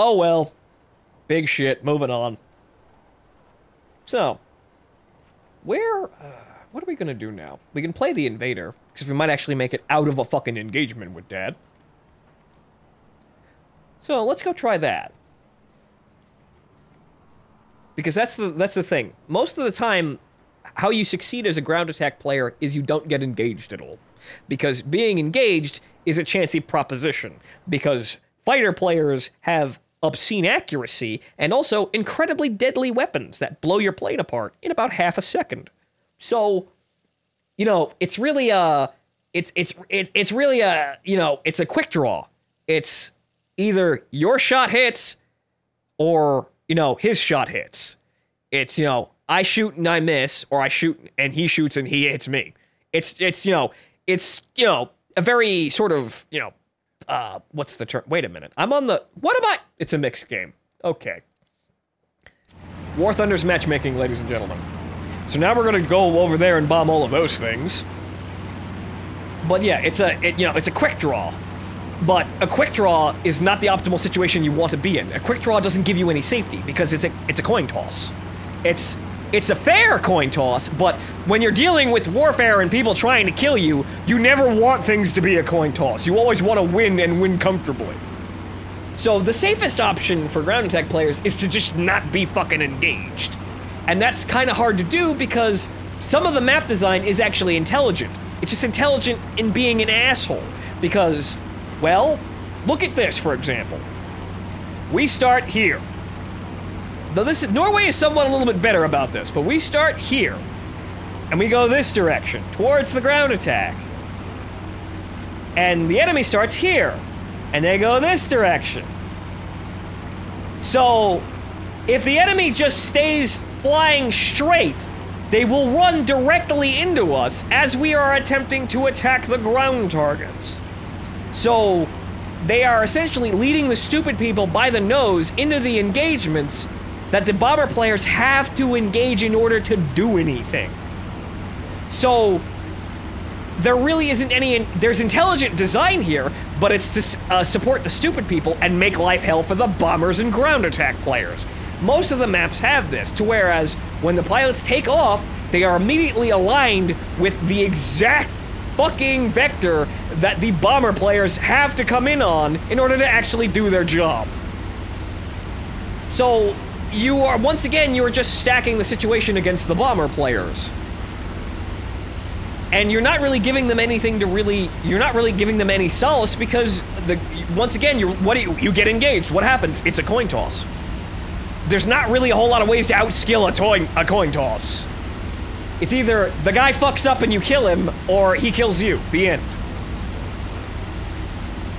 Oh well. Big shit, moving on. So, where, what are we gonna do now? We can play the invader, because we might actually make it out of a fucking engagement with Dad. So, let's go try that. Because that's the thing. Most of the time, how you succeed as a ground attack player is you don't get engaged at all. Because being engaged is a chancy proposition. Because fighter players have obscene accuracy and also incredibly deadly weapons that blow your plane apart in about half a second. So, you know, it's really it's really a, you know, it's a quick draw. It's either your shot hits or, you know, his shot hits. It's, you know, I shoot and I miss, or I shoot and he shoots and he hits me. It's you know, a very sort of, you know, what's the term? Wait a minute. I'm on the, what am I? It's a mixed game. Okay. War Thunder's matchmaking, ladies and gentlemen. So now we're gonna go over there and bomb all of those things. But yeah, it's a quick draw. But a quick draw is not the optimal situation you want to be in. A quick draw doesn't give you any safety because it's a coin toss. It's a fair coin toss, but when you're dealing with warfare and people trying to kill you, you never want things to be a coin toss. You always want to win and win comfortably. So the safest option for ground attack players is to just not be fucking engaged. And that's kind of hard to do because some of the map design is actually intelligent. It's just intelligent in being an asshole. Because, well, look at this, for example. We start here. Though Norway is somewhat a little bit better about this, but we start here. And we go this direction, towards the ground attack. And the enemy starts here. And they go this direction. So, if the enemy just stays flying straight, they will run directly into us as we are attempting to attack the ground targets. So, they are essentially leading the stupid people by the nose into the engagements that the bomber players have to engage in order to do anything. So, there really isn't any, there's intelligent design here, but it's to support the stupid people and make life hell for the bombers and ground attack players. Most of the maps have this, to whereas when the pilots take off, they are immediately aligned with the exact fucking vector that the bomber players have to come in on in order to actually do their job. So, you are, once again, you are just stacking the situation against the bomber players. And you're not really giving them anything to really, you're not really giving them any solace because, once again, you get engaged. What happens? It's a coin toss. There's not really a whole lot of ways to outskill a coin toss. It's either the guy fucks up and you kill him, or he kills you. The end.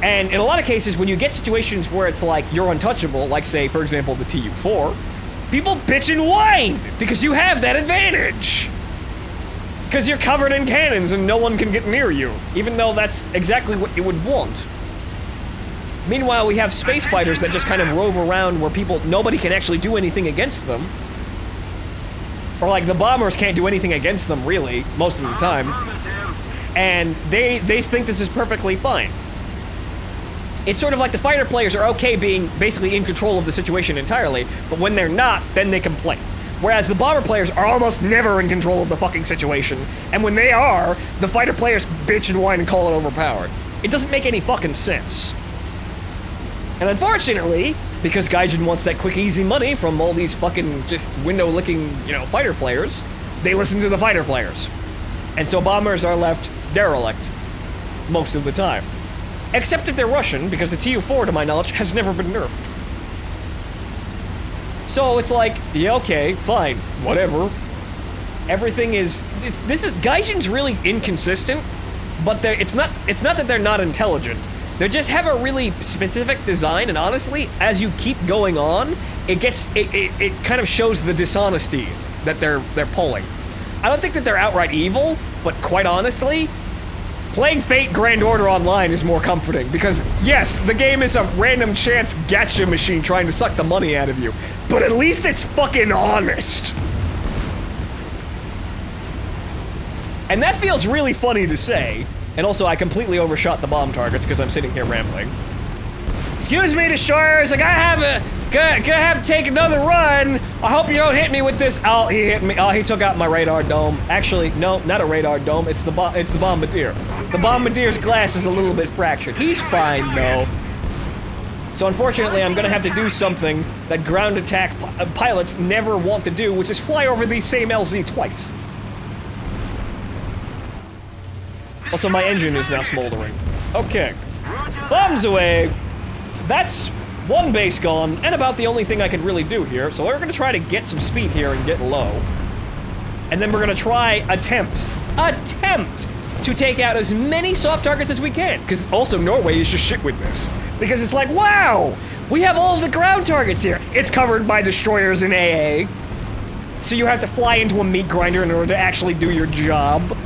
And in a lot of cases, when you get situations where it's like you're untouchable, like say, for example, the TU-4, people bitch and whine because you have that advantage. Because you're covered in cannons and no one can get near you, even though that's exactly what you would want. Meanwhile, we have space fighters that just kind of rove around where nobody can actually do anything against them. Or like the bombers can't do anything against them, really, most of the time. And they think this is perfectly fine. It's sort of like the fighter players are okay being basically in control of the situation entirely, but when they're not, then they complain. Whereas the bomber players are almost never in control of the fucking situation, and when they are, the fighter players bitch and whine and call it overpowered. It doesn't make any fucking sense. And unfortunately, because Gajin wants that quick, easy money from all these fucking just window-licking, you know, fighter players, they listen to the fighter players. And so bombers are left derelict most of the time. Except if they're Russian, because the TU-4, to my knowledge, has never been nerfed. So it's like, yeah, okay, fine, whatever. Everything is, Gaijin's really inconsistent, but it's not that they're not intelligent. They just have a really specific design, and honestly, as you keep going on, it kind of shows the dishonesty that they're pulling. I don't think that they're outright evil, but quite honestly, playing Fate Grand Order Online is more comforting, because yes, the game is a random chance gacha machine trying to suck the money out of you, but at least it's fucking honest. And that feels really funny to say, and also I completely overshot the bomb targets because I'm sitting here rambling. Excuse me, destroyers, like I have to take another run. I hope you don't hit me with this. Oh, he hit me. Oh, he took out my radar dome. Actually, no, not a radar dome. It's the bombardier. The bombardier's glass is a little bit fractured. He's fine though. So unfortunately, I'm gonna have to do something that ground attack pilots never want to do, which is fly over the same LZ twice. Also, my engine is now smoldering. Okay. Bombs away. That's one base gone, and about the only thing I could really do here. So we're gonna try to get some speed here and get low. And then we're gonna attempt to take out as many soft targets as we can. Because also Norway is just shit with this. Because it's like, wow, we have all of the ground targets here. It's covered by destroyers in AA. So you have to fly into a meat grinder in order to actually do your job.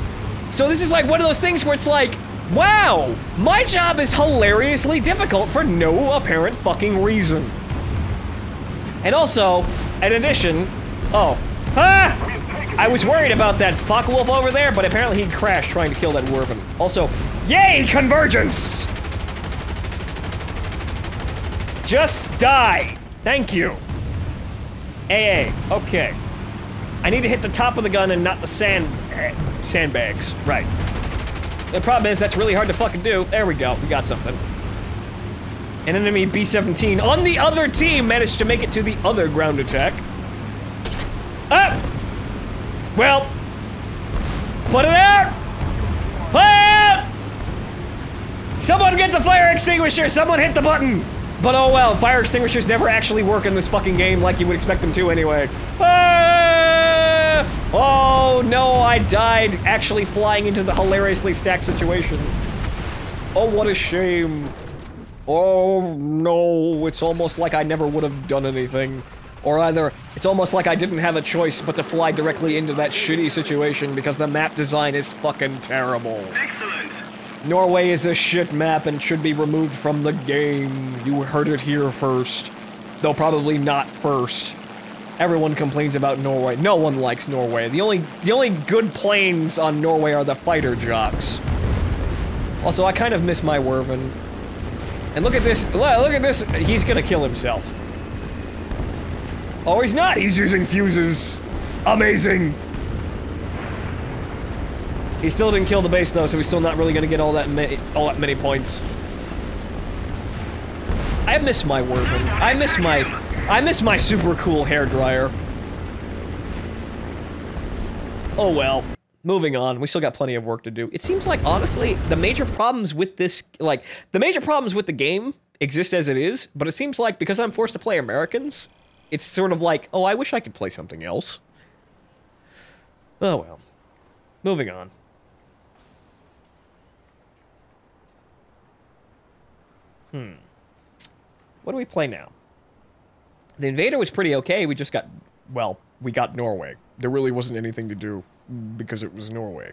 So this is like one of those things where it's like, wow, my job is hilariously difficult for no apparent fucking reason. And also, in addition, I was worried about that Focke-Wulf over there, but apparently he crashed trying to kill that Werven. Also, yay, convergence! Just die. Thank you. AA, okay. I need to hit the top of the gun and not the sandbags. Right. The problem is that's really hard to fucking do. There we go, we got something. An enemy B-17 on the other team managed to make it to the other ground attack. Ah! Well, put it out! Put it out! Someone get the fire extinguisher! Someone hit the button! But oh well, fire extinguishers never actually work in this fucking game like you would expect them to anyway. Ah! Oh no, I died actually flying into the hilariously stacked situation. Oh, what a shame. Oh no, it's almost like I never would have done anything. Or either, it's almost like I didn't have a choice but to fly directly into that shitty situation because the map design is fucking terrible. Excellent. Norway is a shit map and should be removed from the game. You heard it here first. Though probably not first. Everyone complains about Norway. No one likes Norway. The only good planes on Norway are the fighter jocks. Also, I kind of miss my Werven. And look at this, he's gonna kill himself. Oh, he's not! He's using fuses! Amazing! He still didn't kill the base though, so he's still not really gonna get all that many points. I miss my Werven. I miss my super cool hairdryer. Oh well. Moving on, we still got plenty of work to do. It seems like, honestly, the major problems with this, the major problems with the game exist as it is, but it seems like because I'm forced to play Americans, it's sort of like, oh, I wish I could play something else. Oh well. Moving on. What do we play now? The Invader was pretty okay, we just got, well, we got Norway. There really wasn't anything to do because it was Norway.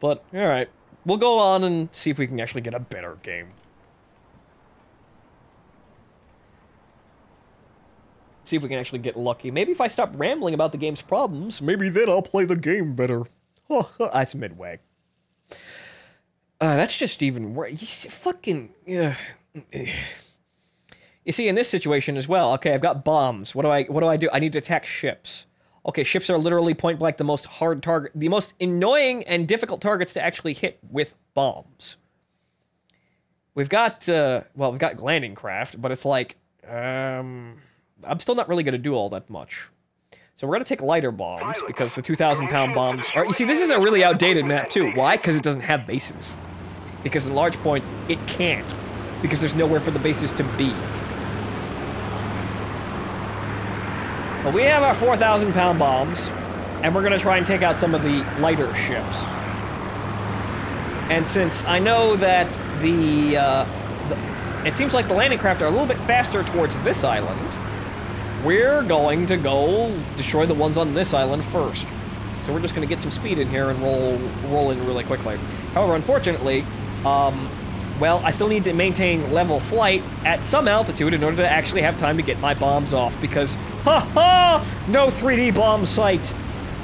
But, alright. We'll go on and see if we can actually get a better game. See if we can actually get lucky. Maybe if I stop rambling about the game's problems, maybe then I'll play the game better. That's midway. That's just even worse. Fucking... You see, in this situation as well, okay, I've got bombs. What do I do? I need to attack ships. Okay, ships are literally point blank the most the most annoying and difficult targets to actually hit with bombs. We've got, well, we've got landing craft, but it's like, I'm still not really gonna do all that much. So we're gonna take lighter bombs, because the 2,000-pound bombs are, you see, this is a really outdated map too. Why? Because it doesn't have bases. Because in large point, it can't. Because there's nowhere for the bases to be. But we have our 4,000-pound bombs, and we're gonna try and take out some of the lighter ships. And since I know that it seems like the landing craft are a little bit faster towards this island, we're going to go destroy the ones on this island first. So we're just gonna get some speed in here and roll in really quickly. However, unfortunately, well, I still need to maintain level flight at some altitude in order to actually have time to get my bombs off, because, no 3D bomb sight!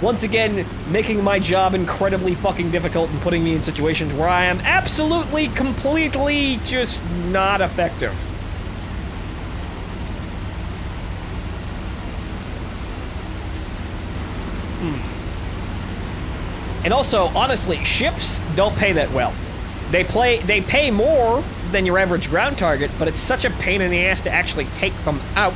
Once again, making my job incredibly fucking difficult and putting me in situations where I am absolutely, completely just not effective. And also, honestly, ships don't pay that well. They pay more than your average ground target, but it's such a pain in the ass to actually take them out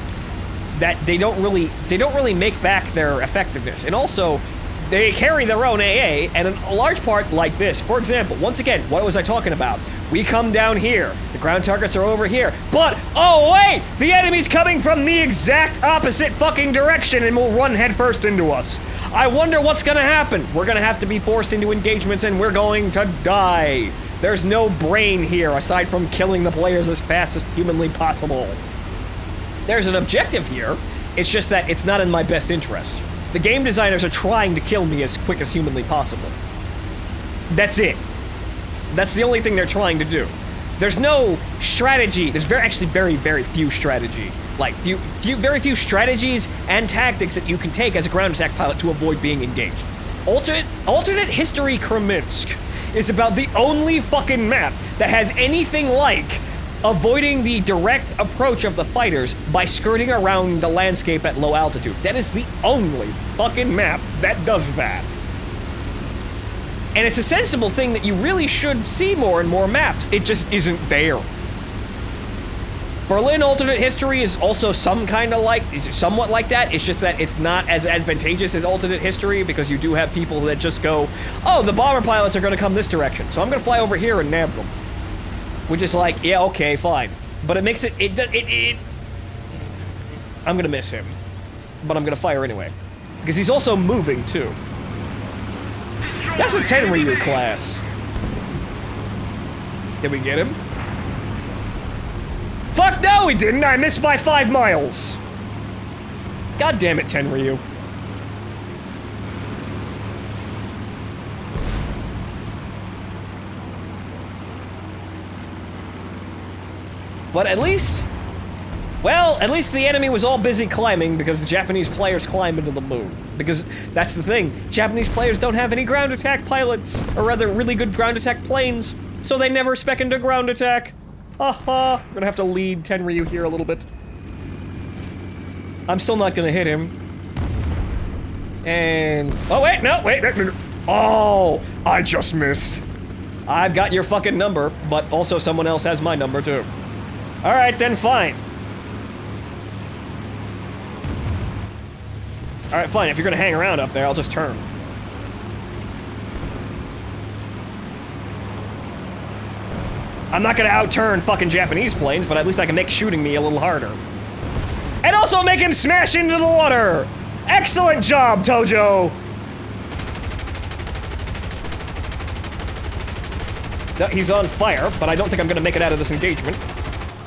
that they don't really make back their effectiveness. And also, they carry their own AA, and in a large part like this. For example, once again, what was I talking about? We come down here, the ground targets are over here, but, oh wait! The enemy's coming from the exact opposite fucking direction and will run headfirst into us. I wonder what's gonna happen. We're gonna have to be forced into engagements and we're going to die. There's no brain here aside from killing the players as fast as humanly possible. There's an objective here, it's just that it's not in my best interest. The game designers are trying to kill me as quick as humanly possible. That's it. That's the only thing they're trying to do. There's no strategy. There's actually very few strategy. Like, very few strategies and tactics that you can take as a ground attack pilot to avoid being engaged. Alternate History Kreminsk is about the only fucking map that has anything like avoiding the direct approach of the fighters by skirting around the landscape at low altitude. That is the only fucking map that does that. And it's a sensible thing that you really should see more and more maps. It just isn't there. Berlin Alternate History is also somewhat like that. It's just that it's not as advantageous as Alternate History because you do have people that just go, oh, the bomber pilots are gonna come this direction, so I'm gonna fly over here and nab them. Which is like, yeah, okay, fine. But it makes I'm gonna miss him. But I'm gonna fire anyway. Because he's also moving, too. That's a Tenryu class. Did we get him? Fuck no, we didn't! I missed by 5 miles! God damn it, Tenryu. But at least, well, at least the enemy was all busy climbing because the Japanese players climb into the moon. Because that's the thing, Japanese players don't have any ground attack pilots, or rather really good ground attack planes, so they never spec into ground attack. Haha, we're gonna have to lead Tenryu here a little bit. I'm still not gonna hit him. And, oh wait, no, wait, oh, I just missed. I've got your fucking number, but also someone else has my number too. Alright, then fine. Alright, fine. If you're gonna hang around up there, I'll just turn. I'm not gonna outturn fucking Japanese planes, but at least I can make shooting me a little harder. And also make him smash into the water! Excellent job, Tojo! No, he's on fire, but I don't think I'm gonna make it out of this engagement.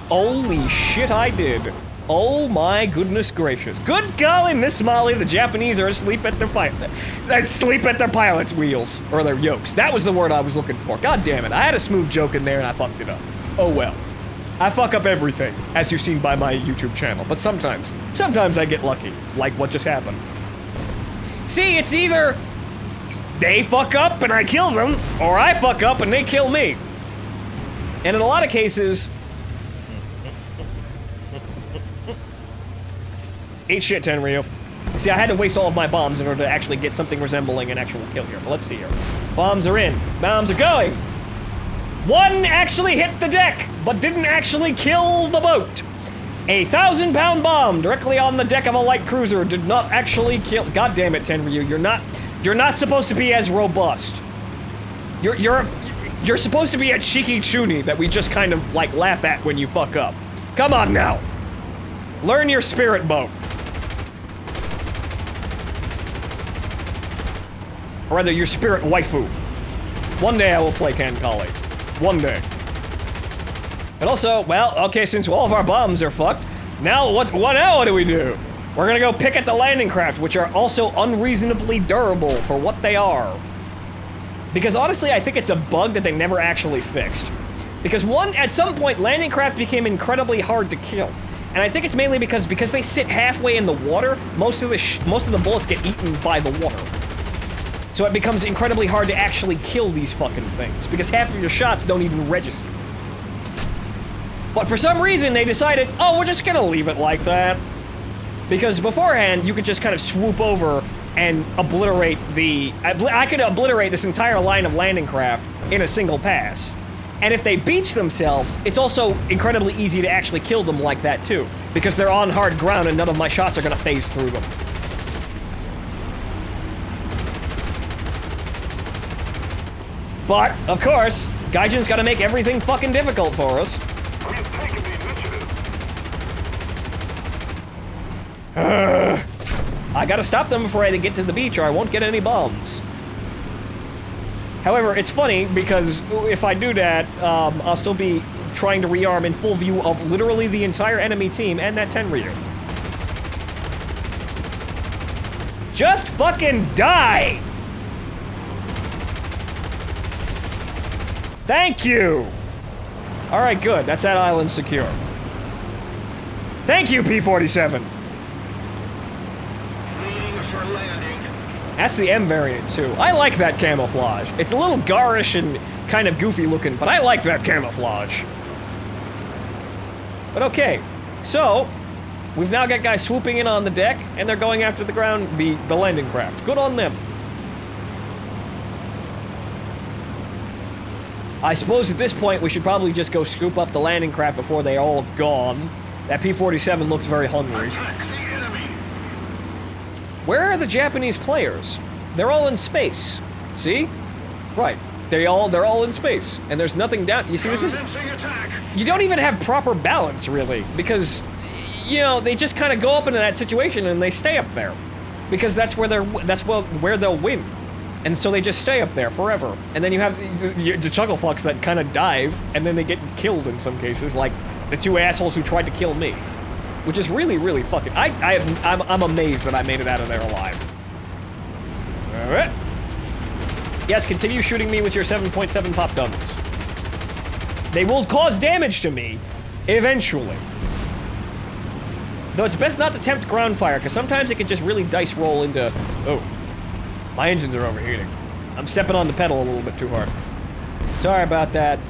Holy shit, I did. Oh my goodness gracious. Good golly, Miss Molly, the Japanese are asleep at their pilots' wheels. Or their yokes. That was the word I was looking for. God damn it. I had a smooth joke in there and I fucked it up. Oh well. I fuck up everything, as you've seen by my YouTube channel. But sometimes I get lucky. Like what just happened. See, it's either they fuck up and I kill them, or I fuck up and they kill me. And in a lot of cases, eat shit, Tenryu. See, I had to waste all of my bombs in order to actually get something resembling an actual kill here. But let's see here. Bombs are in. Bombs are going. One actually hit the deck, but didn't actually kill the boat. A 1,000-pound bomb directly on the deck of a light cruiser did not actually kill. God damn it, Tenryu. You're not supposed to be as robust. You're supposed to be a cheeky chuny that we just kind of like laugh at when you fuck up. Come on now. Learn your spirit boat. Or rather, your spirit waifu. One day I will play Kankali. One day. And also, well, okay, since all of our bombs are fucked, now what do we do? We're gonna go pick at the landing craft, which are also unreasonably durable for what they are. Because honestly, I think it's a bug that they never actually fixed. Because at some point, landing craft became incredibly hard to kill. And I think it's mainly because they sit halfway in the water, most of the bullets get eaten by the water. So it becomes incredibly hard to actually kill these fucking things, because half of your shots don't even register. But for some reason, they decided, oh, we're just gonna leave it like that. Because beforehand, you could just kind of swoop over and obliterate the... I could obliterate this entire line of landing craft in a single pass. And if they beach themselves, it's also incredibly easy to actually kill them like that too, because they're on hard ground and none of my shots are gonna phase through them. But, of course, Gaijin's gotta make everything fucking difficult for us. I gotta stop them before I get to the beach or I won't get any bombs. However, it's funny because if I do that, I'll still be trying to rearm in full view of literally the entire enemy team and that Tenryu. Just fucking die! Thank you! Alright, good. That's that island secure. Thank you, P-47! That's the M variant, too. I like that camouflage. It's a little garish and kind of goofy looking, but I like that camouflage. But okay, so, we've now got guys swooping in on the deck, and they're going after the ground, the landing craft. Good on them. I suppose at this point we should probably just go scoop up the landing craft before they're all gone. That P-47 looks very hungry. Where are the Japanese players? They're all in space. See? Right. They're all in space. And there's nothing down. You see, this is... You don't even have proper balance, really. Because, you know, they just kind of go up into that situation and they stay up there. Because that's where where they'll win. And so they just stay up there forever. And then you have the Chuckle Fucks that kind of dive, and then they get killed in some cases, like the two assholes who tried to kill me. Which is really, really fucking... I'm amazed that I made it out of there alive. Alright. Yes, continue shooting me with your 7.7 pop guns. They will cause damage to me, eventually. Though it's best not to tempt ground fire, because sometimes it can just really dice roll into... Oh. My engines are overheating. I'm stepping on the pedal a little bit too hard. Sorry about that.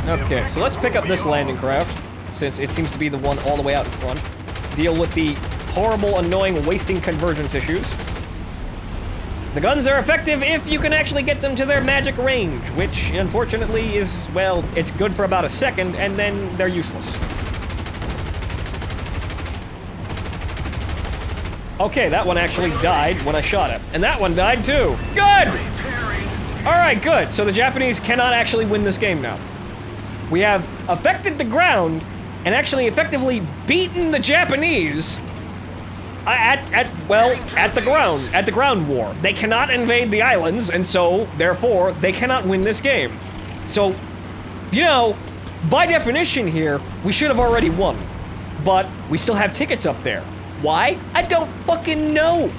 Okay, so let's pick up this landing craft, since it seems to be the one all the way out in front. Deal with the horrible, annoying, wasting convergence issues. The guns are effective if you can actually get them to their magic range, which, unfortunately, is, well, it's good for about a second, and then they're useless. Okay, that one actually died when I shot it. And that one died, too. Good! Alright, good. So the Japanese cannot actually win this game now. We have affected the ground and actually effectively beaten the Japanese at the ground war. They cannot invade the islands, and so, therefore, they cannot win this game. So, you know, by definition here, we should have already won. But we still have tickets up there. Why? I don't fucking know.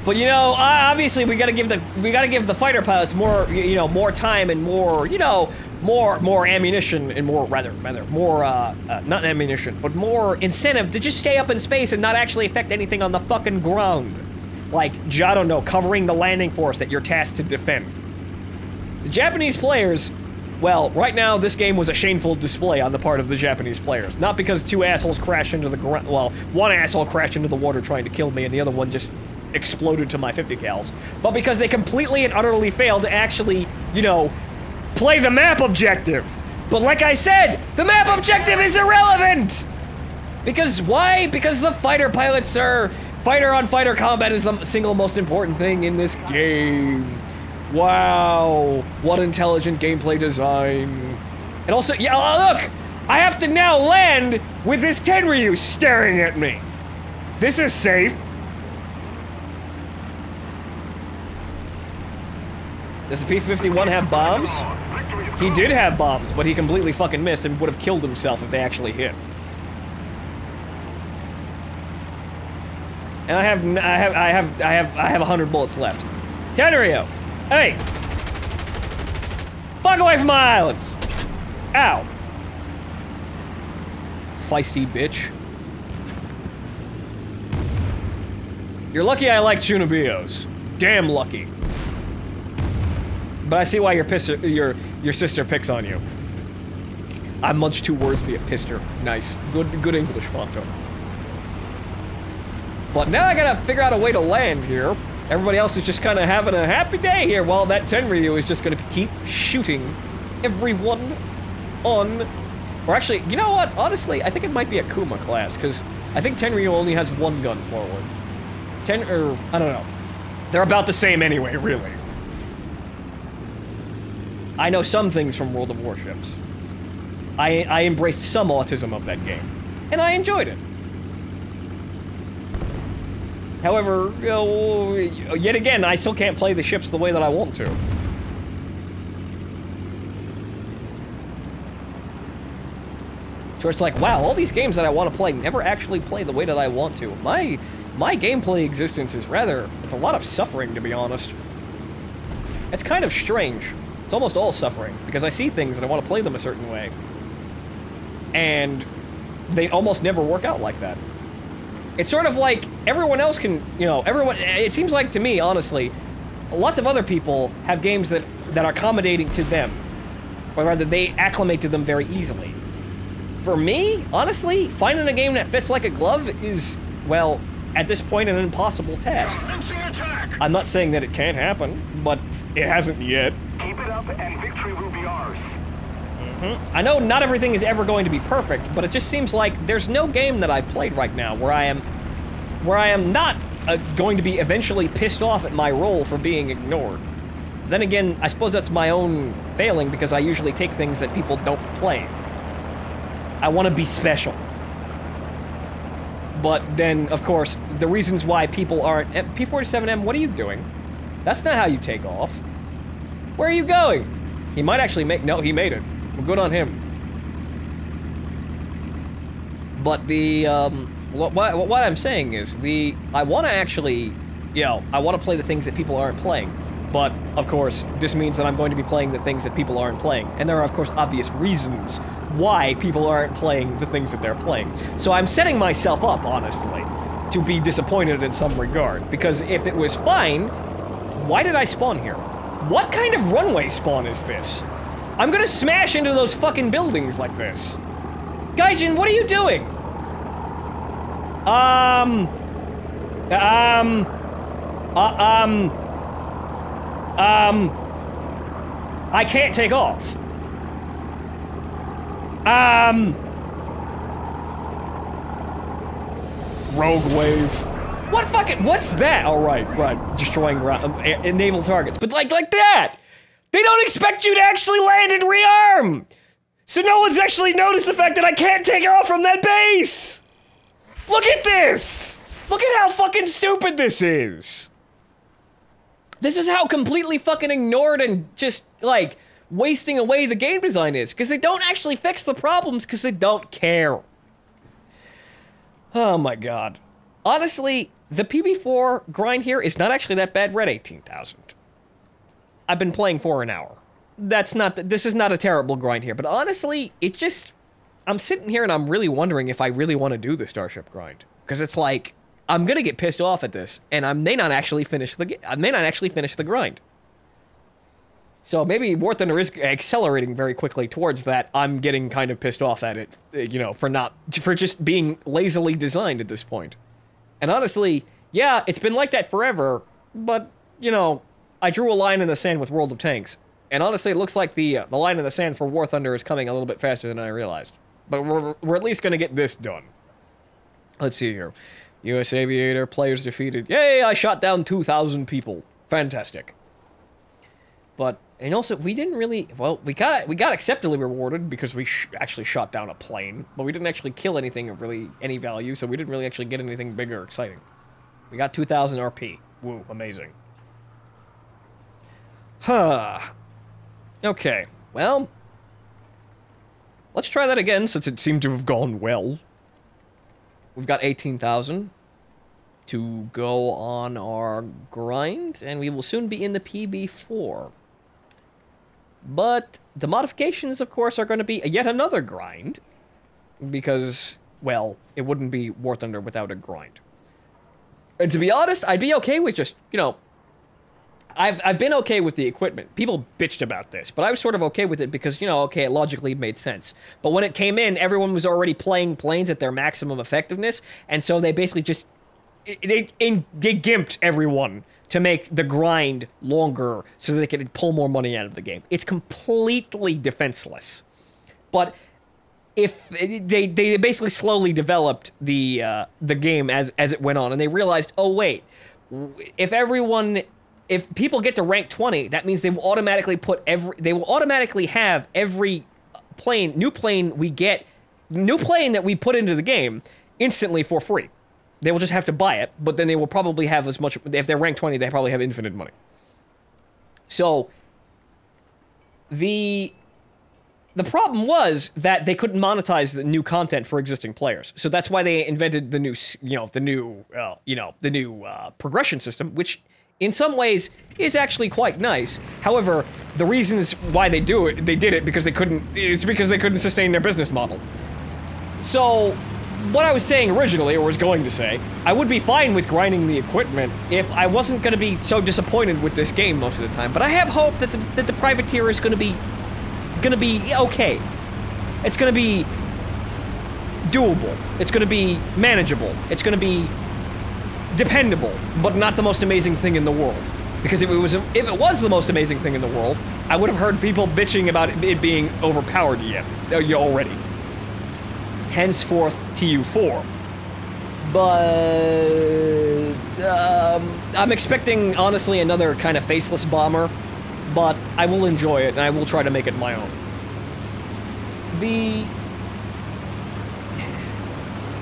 But you know, obviously we gotta give the fighter pilots more, you know, more time and more, you know, more ammunition and more not ammunition, but more incentive to just stay up in space and not actually affect anything on the fucking ground. Like, I don't know, covering the landing force that you're tasked to defend. The Japanese players, well, right now this game was a shameful display on the part of the Japanese players. Not because two assholes crashed into the ground, well, one asshole crashed into the water trying to kill me and the other one just exploded to my 50 cals, but because they completely and utterly failed to actually, you know, play the map objective. But like I said, the map objective is irrelevant! Because why? Because the fighter pilots are... Fighter-on-fighter combat is the single most important thing in this game. Wow, what intelligent gameplay design. And also, yeah, look! I have to now land with this Tenryu staring at me. This is safe. Does the P-51 have bombs? He did have bombs, but he completely fucking missed and would have killed himself if they actually hit. And I have 100 bullets left. Tenryu! Hey! Fuck away from my islands! Ow! Feisty bitch. You're lucky I like Chunibyo's. Damn lucky. But I see why your sister picks on you. I'm much too wordsy at Pister. Nice. Good English, Fonto. But now I gotta figure out a way to land here. Everybody else is just kind of having a happy day here while that Tenryu is just gonna keep shooting everyone on... Or actually, you know what? Honestly, I think it might be a Kuma class, because I think Tenryu only has one gun forward. I don't know. They're about the same anyway, really. I know some things from World of Warships. I embraced some autism of that game, and I enjoyed it. However, you know, yet again, I still can't play the ships the way that I want to. So it's like, wow, all these games that I want to play never actually play the way that I want to. My gameplay existence is it's a lot of suffering, to be honest. It's kind of strange. It's almost all suffering, because I see things and I want to play them a certain way. And they almost never work out like that. It's sort of like everyone else can, you know, it seems like to me, honestly, lots of other people have games that are accommodating to them. Or rather, they acclimate to them very easily. For me, honestly, finding a game that fits like a glove is, well, at this point, an impossible task. I'm not saying that it can't happen, but it hasn't yet. Keep it up and victory will be ours. I know not everything is ever going to be perfect, but it just seems like there's no game that I've played right now where I am not going to be eventually pissed off at my role for being ignored. Then again, I suppose that's my own failing because I usually take things that people don't play. I want to be special. But then, of course, the reasons why people aren't... P47M, what are you doing? That's not how you take off. Where are you going? He might actually make... No, he made it. Well, good on him. But the, what I'm saying is, I want to actually, you know, I want to play the things that people aren't playing. But, of course, this means that I'm going to be playing the things that people aren't playing. And there are, of course, obvious reasons why people aren't playing the things that they're playing. So I'm setting myself up, honestly, to be disappointed in some regard. Because if it was fine, why did I spawn here? What kind of runway spawn is this? I'm gonna smash into those fucking buildings like this. Gajin, what are you doing? I can't take off. Rogue wave. What's that? Oh, right. Destroying naval targets. But like that! They don't expect you to actually land and rearm! So no one's actually noticed the fact that I can't take off from that base! Look at this! Look at how fucking stupid this is! This is how completely fucking ignored and just, like, wasting away the game design is. Because they don't actually fix the problems because they don't care. Oh my god. Honestly, the PB4 grind here is not actually that bad. We're at 18,000. I've been playing for an hour. This is not a terrible grind here, but honestly, it just... I'm sitting here and I'm really wondering if I really want to do the Starship grind. Because it's like, I'm gonna get pissed off at this, and I may not actually finish the grind. So maybe War Thunder is accelerating very quickly towards that. I'm getting kind of pissed off at it, you know, for just being lazily designed at this point. And honestly, yeah, it's been like that forever, but, you know, I drew a line in the sand with World of Tanks. And honestly, it looks like the line in the sand for War Thunder is coming a little bit faster than I realized. But we're at least gonna get this done. Let's see here. U.S. Aviator, players defeated. Yay, I shot down 2,000 people. Fantastic. But, and also, we didn't really, well, we got acceptably rewarded because we actually shot down a plane, but we didn't actually kill anything of really any value, so we didn't really actually get anything big or exciting. We got 2,000 RP. Woo, amazing. Huh. Okay, well, let's try that again since it seemed to have gone well. We've got 18,000 to go on our grind, and we will soon be in the PB4. But the modifications, of course, are going to be yet another grind, because, well, it wouldn't be War Thunder without a grind. And to be honest, I'd be okay with just, you know, I've been okay with the equipment. People bitched about this, but I was sort of okay with it because, you know, okay, it logically made sense. But when it came in, everyone was already playing planes at their maximum effectiveness, and so they basically just they gimped everyone to make the grind longer so that they could pull more money out of the game. It's completely defenseless. But if they basically slowly developed the game as it went on, and they realized, oh wait, if people get to rank 20, that means they will automatically have every new plane that we put into the game instantly for free. They will just have to buy it, but then they will probably have as much, if they're ranked 20, they probably have infinite money. So the problem was that they couldn't monetize the new content for existing players. So that's why they invented the new progression system, which in some ways is actually quite nice. However, the reasons why they did it because they couldn't sustain their business model. So what I was saying originally, or was going to say, I would be fine with grinding the equipment if I wasn't going to be so disappointed with this game most of the time. But I have hope that the privateer is going to be okay. It's going to be doable. It's going to be manageable. It's going to be dependable, but not the most amazing thing in the world. Because if it was the most amazing thing in the world, I would have heard people bitching about it being overpowered already. Henceforth, TU4. But I'm expecting, honestly, another kind of faceless bomber, but I will enjoy it, and I will try to make it my own.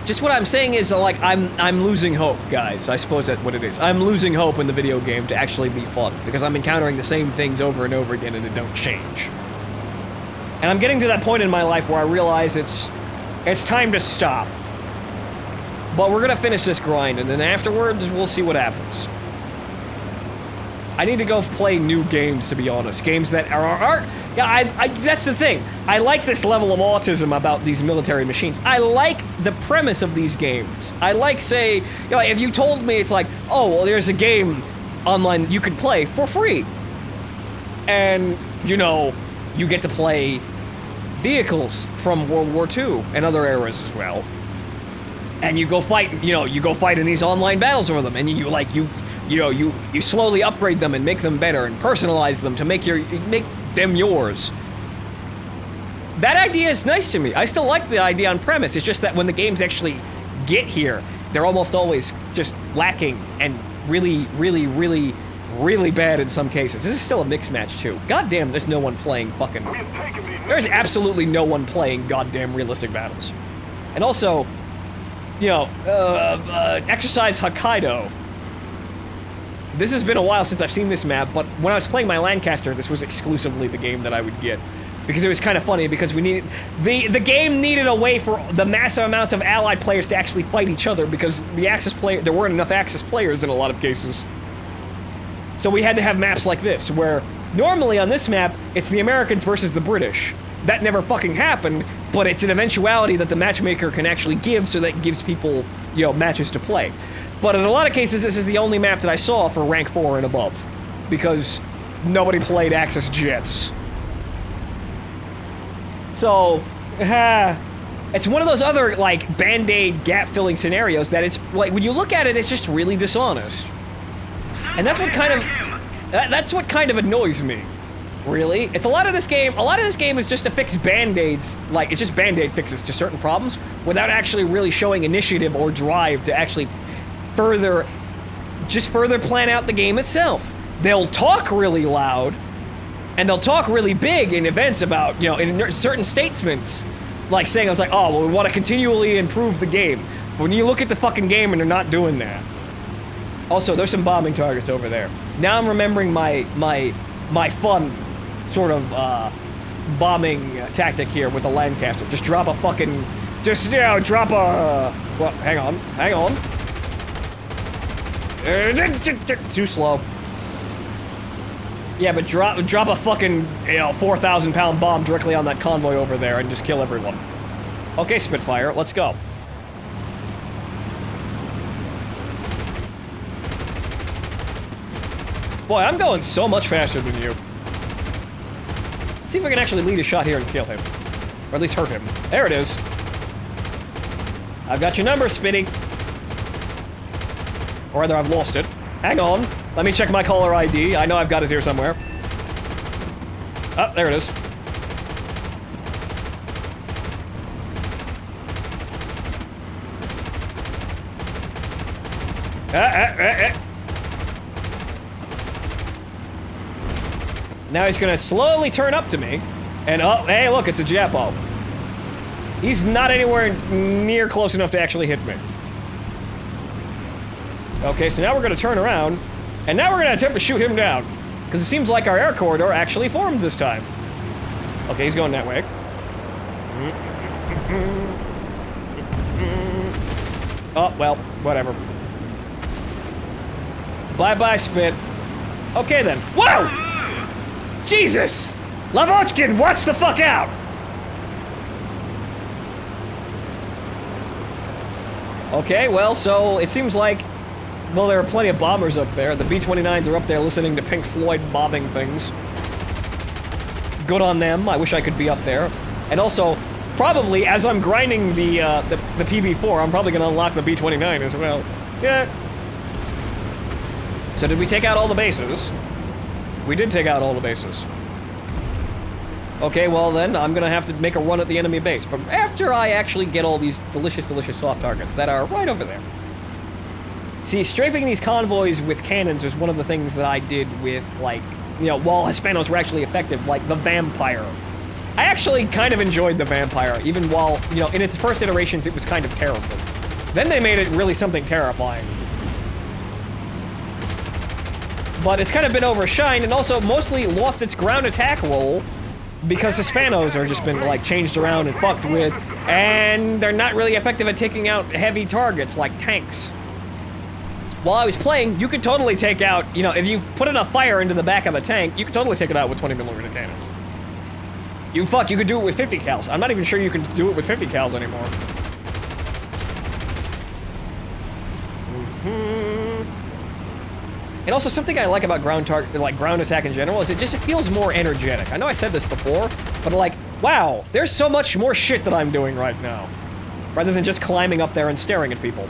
Just what I'm saying is, like, I'm losing hope, guys. I suppose that's what it is. I'm losing hope in the video game to actually be fun, because I'm encountering the same things over and over again, and it don't change. And I'm getting to that point in my life where I realize it's time to stop. But we're gonna finish this grind, and then afterwards, we'll see what happens. I need to go play new games, to be honest. Games that are that's the thing. I like this level of autism about these military machines. I like the premise of these games. I like, say, you know, if you told me it's like, oh, well, there's a game online you could play for free. And, you know, you get to play vehicles from World War II and other eras as well. And you go fight, in these online battles over them, and you slowly upgrade them and make them better and personalize them to make them yours. That idea is nice to me. I still like the idea on premise. It's just that when the games actually get here, they're almost always just lacking and really, really, really, really bad in some cases. This is still a mixed match too. Goddamn, there's no one playing fucking... There's absolutely no one playing goddamn realistic battles. And also, Exercise Hokkaido. This has been a while since I've seen this map, but when I was playing my Lancaster, this was exclusively the game that I would get. Because it was kind of funny, because we needed... The game needed a way for the massive amounts of allied players to actually fight each other, because there weren't enough Axis players in a lot of cases. So we had to have maps like this, where normally on this map, it's the Americans versus the British. That never fucking happened, but it's an eventuality that the matchmaker can actually give, so that gives people, matches to play. But in a lot of cases, this is the only map that I saw for rank 4 and above, because nobody played Axis jets. So, it's one of those other, like, band-aid gap-filling scenarios that it's, like, when you look at it, it's just really dishonest. And that's what kind of annoys me, really. It's a lot of this game is just to fix band-aids, like, it's just band-aid fixes to certain problems, without actually really showing initiative or drive to actually further plan out the game itself. They'll talk really loud, and they'll talk really big in events about, in certain statements, like saying, it's like, oh, well, we want to continually improve the game. But when you look at the fucking game and they're not doing that. Also, there's some bombing targets over there. Now I'm remembering my fun sort of bombing tactic here with the Lancaster. Just drop a fucking, drop a, well, hang on. Too slow. Yeah, but drop a fucking, 4,000-pound bomb directly on that convoy over there and just kill everyone. Okay, Spitfire, let's go. Boy, I'm going so much faster than you. Let's see if I can actually lead a shot here and kill him. Or at least hurt him. There it is. I've got your number, Spitty. Or rather, I've lost it. Hang on. Let me check my caller ID. I know I've got it here somewhere. Oh, there it is. Now he's gonna slowly turn up to me. And oh, hey, look, it's a Japo. He's not anywhere near close enough to actually hit me. Okay, so now we're gonna turn around, and now we're gonna attempt to shoot him down. Because it seems like our air corridor actually formed this time. Okay, he's going that way. Oh, well, whatever. Bye-bye, Spit. Okay, then. Whoa! Jesus! Lavochkin, watch the fuck out! Okay, well, so it seems like, though there are plenty of bombers up there, the B-29s are up there listening to Pink Floyd bombing things. Good on them. I wish I could be up there. And also, probably, as I'm grinding the PB4, I'm probably gonna unlock the B-29 as well. Yeah. So did we take out all the bases? We did take out all the bases. Okay, well then, I'm gonna have to make a run at the enemy base. But after I actually get all these delicious, delicious soft targets that are right over there. See, strafing these convoys with cannons is one of the things that I did with, like, you know, while Hispanos were actually effective, like the Vampire. I actually kind of enjoyed the Vampire, even while, you know, in its first iterations it was kind of terrible. Then they made it really something terrifying. But it's kind of been overshined and also mostly lost its ground attack role because Hispanos are just been, like, changed around and fucked with, and they're not really effective at taking out heavy targets like tanks. While I was playing, you could totally take out, you know, if you put enough fire into the back of a tank, you could totally take it out with 20mm cannons. You could do it with 50 cals. I'm not even sure you can do it with 50 cals anymore. And also, something I like about ground attack in general is it feels more energetic. I know I said this before, but like, wow, there's so much more shit that I'm doing right now. Rather than just climbing up there and staring at people.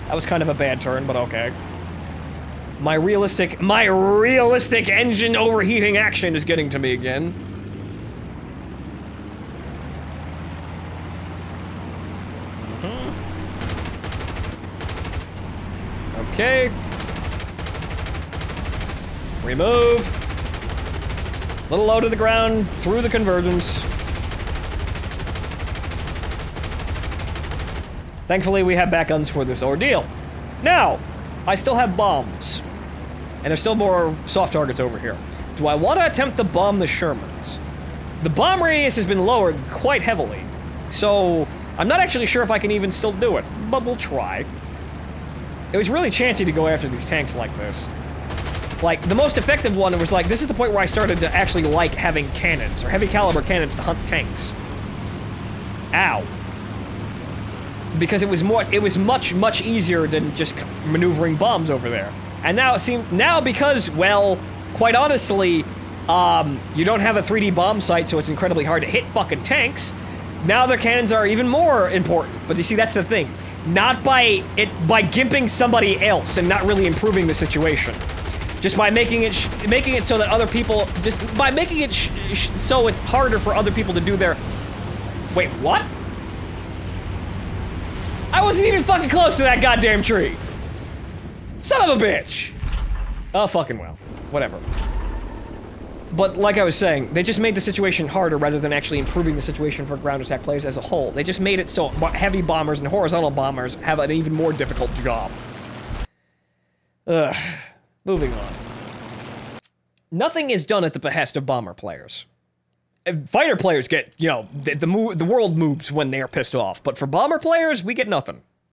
That was kind of a bad turn, but okay. My realistic engine overheating action is getting to me again. Okay. Remove. Little low to the ground, through the convergence. Thankfully, we have back guns for this ordeal. Now, I still have bombs. And there's still more soft targets over here. Do I want to attempt to bomb the Shermans? The bomb radius has been lowered quite heavily. So, I'm not actually sure if I can even still do it, but we'll try. It was really chancy to go after these tanks like this. Like, the most effective one was like, this is the point where I started to actually like having cannons, or heavy caliber cannons to hunt tanks. Ow. Because it was much easier than just maneuvering bombs over there. And now because, well, quite honestly, you don't have a 3D bomb sight, so it's incredibly hard to hit fucking tanks. Now their cannons are even more important. But you see, that's the thing. Not by gimping somebody else and not really improving the situation. Just by making it so that other people, by making it so it's harder for other people to do their... Wait, what? I wasn't even fucking close to that goddamn tree. Son of a bitch. Oh, fucking well. Whatever. But like I was saying, they just made the situation harder rather than actually improving the situation for ground attack players as a whole. They just made it so heavy bombers and horizontal bombers have an even more difficult job. Ugh. Moving on. Nothing is done at the behest of bomber players. Fighter players get, you know, the world moves when they are pissed off. But for bomber players, we get nothing.